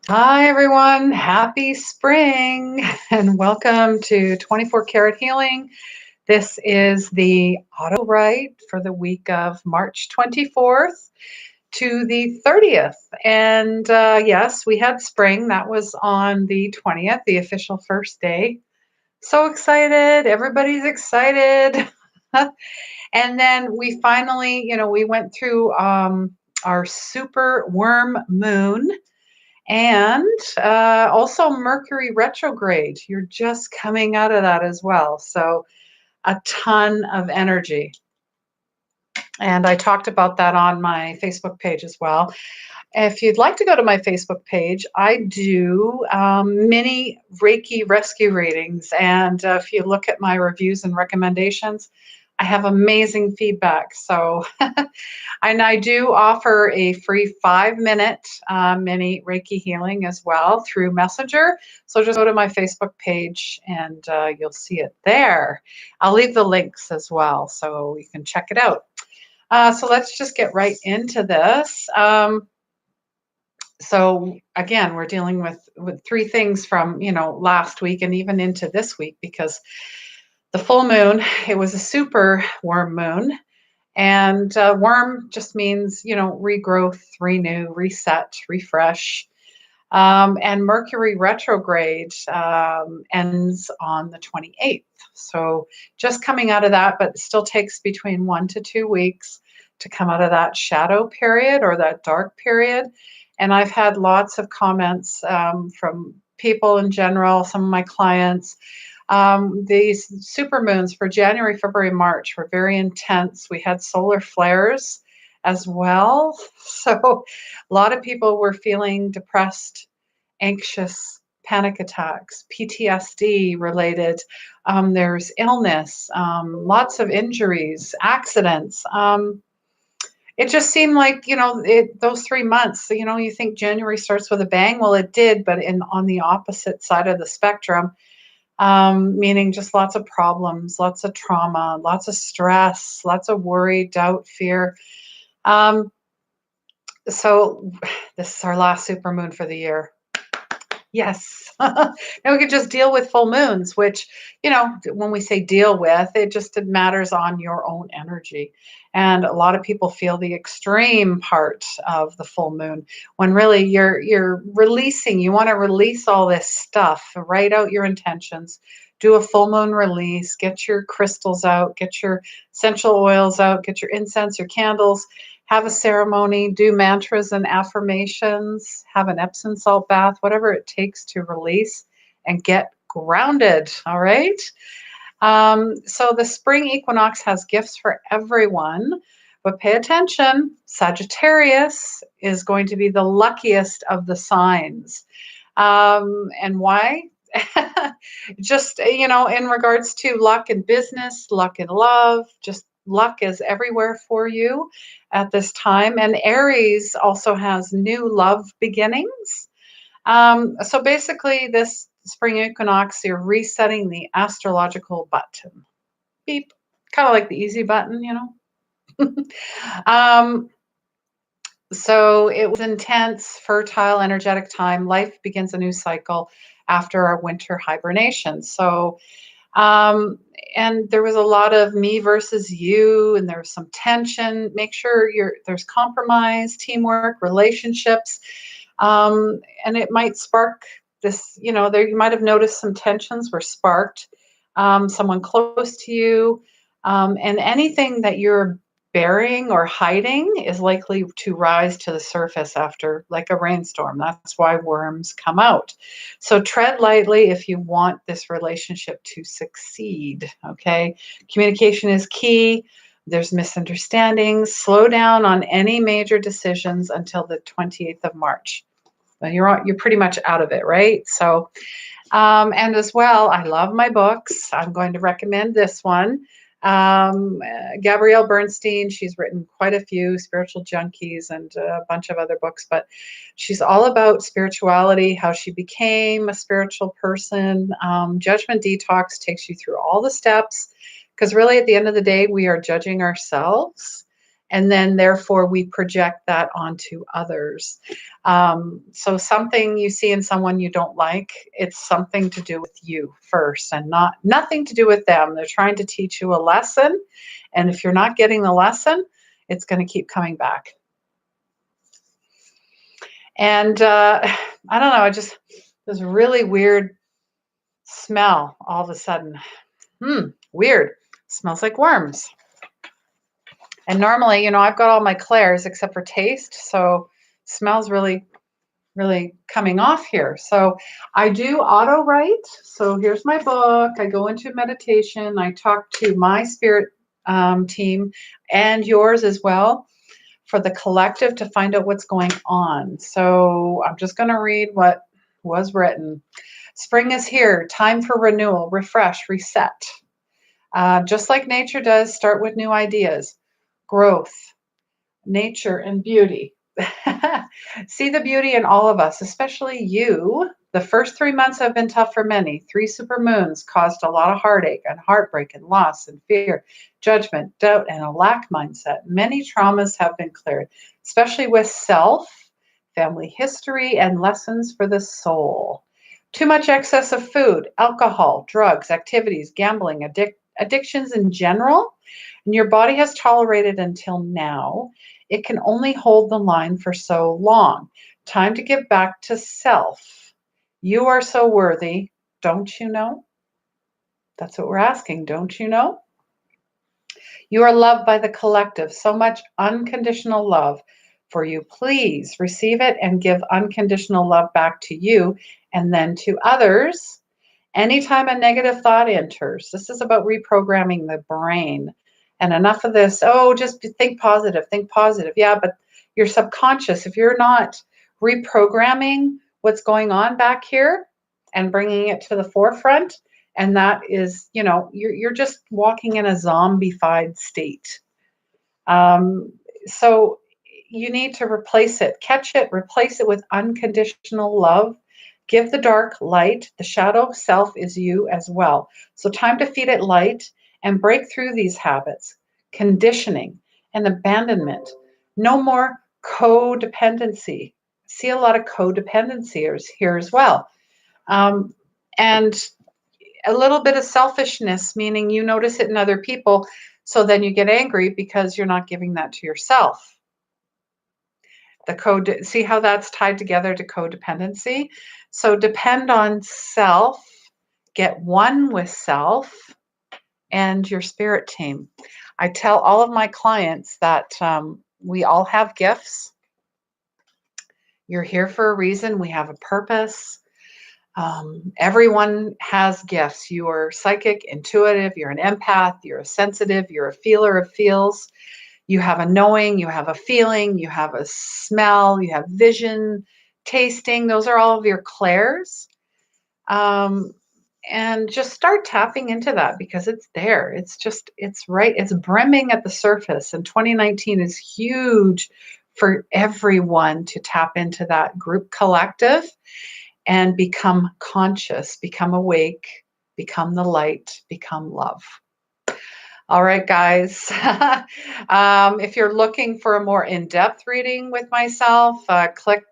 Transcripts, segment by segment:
Hi, everyone. Happy spring and welcome to 24 Karat Healing. This is the Autowrite for the week of March 24th to the 30th. And yes, we had spring. That was on the 20th, the official first day. So excited. Everybody's excited. And then we finally, we went through our super worm moon and also Mercury retrograde. You're just coming out of that as well. So a ton of energy. And I talked about that on my Facebook page as well. If you'd like to go to my Facebook page, I do mini Reiki rescue readings. And if you look at my reviews and recommendations, I have amazing feedback. So, and I do offer a free 5-minute mini Reiki healing as well through Messenger. So just go to my Facebook page and you'll see it there. I'll leave the links as well so you can check it out. So let's just get right into this. So again, we're dealing with three things from last week and even into this week, because the full moon, it was a super worm moon, and worm just means regrowth, renew, reset, refresh. And Mercury retrograde ends on the 28th. So just coming out of that, but it still takes between 1 to 2 weeks to come out of that shadow period or that dark period. And I've had lots of comments from people in general, some of my clients. These supermoons for January, February, March were very intense. We had solar flares as well. So a lot of people were feeling depressed, anxious, panic attacks, PTSD related. There's illness, lots of injuries, accidents. It just seemed like, those 3 months, you think January starts with a bang. Well, it did, but on the opposite side of the spectrum, meaning just lots of problems, lots of trauma, lots of stress, lots of worry, doubt, fear. So this is our last supermoon for the year. Yes. Now we could just deal with full moons, which, when we say deal with, it matters on your own energy. And a lot of people feel the extreme part of the full moon when really you're releasing, you want to release all this stuff, write out your intentions, do a full moon release, get your crystals out, get your essential oils out, get your incense, your candles, have a ceremony, do mantras and affirmations, have an Epsom salt bath, whatever it takes to release and get grounded. All right. So the spring equinox has gifts for everyone, but pay attention. Sagittarius is going to be the luckiest of the signs. And why? Just, in regards to luck in business, luck in love, just luck is everywhere for you at this time. And Aries also has new love beginnings. So basically, this spring equinox, you're resetting the astrological button. Beep. Kind of like the easy button, So it was intense, fertile, energetic time. Life begins a new cycle after our winter hibernation. So, and there was a lot of me versus you, and there was some tension. Make sure there's compromise, teamwork, relationships, and it might spark this. There you might have noticed some tensions were sparked. Someone close to you, and anything that you're burying or hiding is likely to rise to the surface after, like a rainstorm. That's why worms come out. So tread lightly if you want this relationship to succeed, okay? Communication is key. There's misunderstandings. Slow down on any major decisions until the 28th of March. You're pretty much out of it, right? So, and as well, I love my books. I'm going to recommend this one. Gabrielle Bernstein, she's written quite a few, Spiritual Junkies and a bunch of other books, but she's all about spirituality, how she became a spiritual person. Judgment Detox takes you through all the steps, because really at the end of the day, we are judging ourselves. and then therefore we project that onto others. So something you see in someone you don't like, it's something to do with you first and nothing to do with them. They're trying to teach you a lesson, and if you're not getting the lesson, it's going to keep coming back. And I don't know, this really weird smell all of a sudden. Weird. Smells like worms. And normally, I've got all my clairs except for taste, so smells really, really coming off here. So I do Autowrite. So here's my book. I go into meditation. I talk to my spirit team and yours as well for the collective to find out what's going on. So I'm just going to read what was written. Spring is here. Time for renewal, refresh, reset. Just like nature does, start with new ideas. Growth, nature, and beauty. See the beauty in all of us, especially you. The first 3 months have been tough for many. 3 supermoons caused a lot of heartache and heartbreak and loss and fear, judgment, doubt, and a lack mindset. Many traumas have been cleared, especially with self, family history, and lessons for the soul. Too much excess of food, alcohol, drugs, activities, gambling, addictions in general, and your body has tolerated until now. It can only hold the line for so long. Time to give back to self. You are so worthy, don't you know? That's what we're asking, don't you know? You are loved by the collective, so much unconditional love for you. Please receive it and give unconditional love back to you and then to others. Anytime a negative thought enters, this is about reprogramming the brain. And enough of this, just think positive, think positive. Yeah, but your subconscious, if you're not reprogramming what's going on back here and bringing it to the forefront, and that is, you're just walking in a zombified state. So you need to replace it, catch it, replace it with unconditional love. Give the dark light. The shadow self is you as well. So time to feed it light and break through these habits, conditioning, and abandonment. No more codependency. See a lot of codependency here as well. And a little bit of selfishness, meaning you notice it in other people, so then you get angry because you're not giving that to yourself. See how that's tied together to codependency? So depend on self, get one with self and your spirit team. I tell all of my clients that we all have gifts. You're here for a reason. We have a purpose. Everyone has gifts. You are psychic, intuitive, you're an empath, you're a sensitive, you're a feeler of feels. You have a knowing, you have a feeling, you have a smell, you have vision, tasting. Those are all of your clairs. And just start tapping into that because it's there. It's right. It's brimming at the surface. And 2019 is huge for everyone to tap into that group collective and become conscious, become awake, become the light, become love. All right, guys. If you're looking for a more in-depth reading with myself, check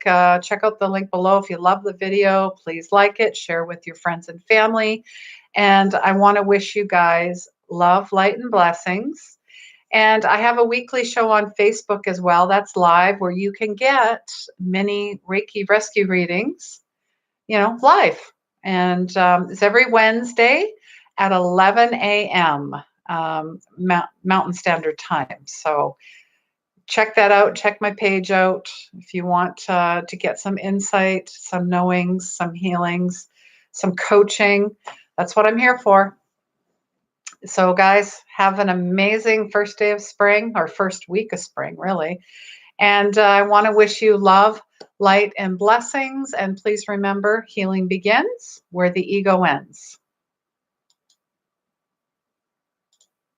out the link below. If you love the video, please like it, share with your friends and family. And I want to wish you guys love, light, and blessings. And I have a weekly show on Facebook as well. That's live, where you can get mini Reiki rescue readings, live. And it's every Wednesday at 11 a.m. Mountain Standard Time. So check that out. Check my page out if you want to get some insight, some knowings, some healings, some coaching. That's what I'm here for. So guys, have an amazing first day of spring, or first week of spring, really. And I want to wish you love, light, and blessings. And please remember, healing begins where the ego ends.